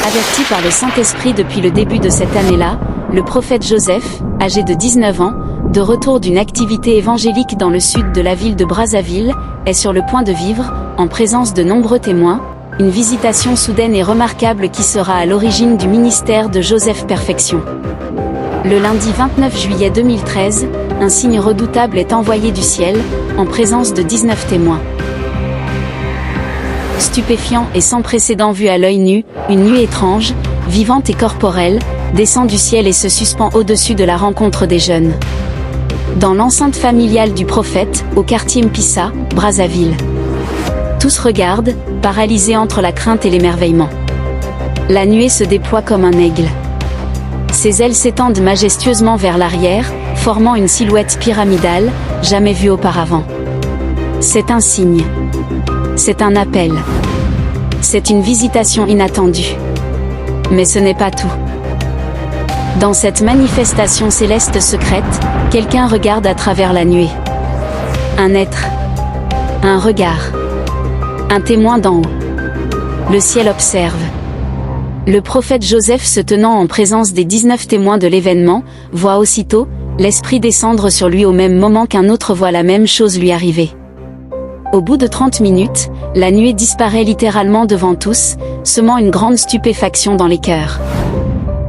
Averti par le Saint-Esprit depuis le début de cette année-là, le prophète Joseph, âgé de 19 ans, de retour d'une activité évangélique dans le sud de la ville de Brazzaville, est sur le point de vivre, en présence de nombreux témoins, une visitation soudaine et remarquable qui sera à l'origine du ministère de Joseph Perfection. Le lundi 29 juillet 2013, un signe redoutable est envoyé du ciel, en présence de 19 témoins. Stupéfiant et sans précédent vu à l'œil nu, une nuée étrange, vivante et corporelle, descend du ciel et se suspend au-dessus de la rencontre des jeunes. Dans l'enceinte familiale du prophète, au quartier Mpissa, Brazzaville. Tous regardent, paralysés entre la crainte et l'émerveillement. La nuée se déploie comme un aigle. Ses ailes s'étendent majestueusement vers l'arrière, formant une silhouette pyramidale, jamais vue auparavant. C'est un signe. C'est un appel. C'est une visitation inattendue. Mais ce n'est pas tout. Dans cette manifestation céleste secrète, quelqu'un regarde à travers la nuée. Un être. Un regard. Un témoin d'en haut. Le ciel observe. Le prophète Joseph, se tenant en présence des 19 témoins de l'événement, voit aussitôt l'Esprit descendre sur lui au même moment qu'un autre voit la même chose lui arriver. Au bout de 30 minutes, la nuée disparaît littéralement devant tous, semant une grande stupéfaction dans les cœurs.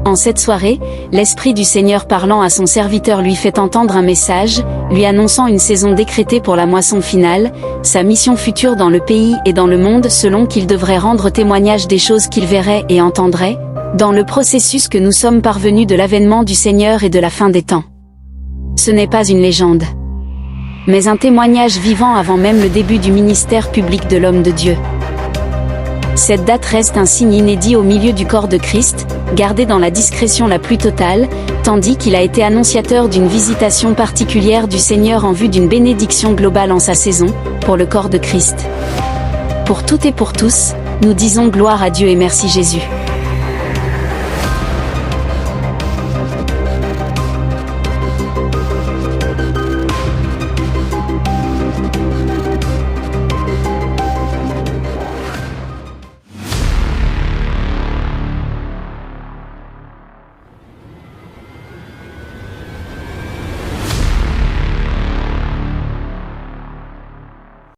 En cette soirée, l'Esprit du Seigneur parlant à son serviteur lui fait entendre un message, lui annonçant une saison décrétée pour la moisson finale, sa mission future dans le pays et dans le monde selon qu'il devrait rendre témoignage des choses qu'il verrait et entendrait, dans le processus que nous sommes parvenus de l'avènement du Seigneur et de la fin des temps. Ce n'est pas une légende, mais un témoignage vivant avant même le début du ministère public de l'homme de Dieu. Cette date reste un signe inédit au milieu du corps de Christ, gardé dans la discrétion la plus totale, tandis qu'il a été annonciateur d'une visitation particulière du Seigneur en vue d'une bénédiction globale en sa saison, pour le corps de Christ. Pour toutes et pour tous, nous disons gloire à Dieu et merci Jésus.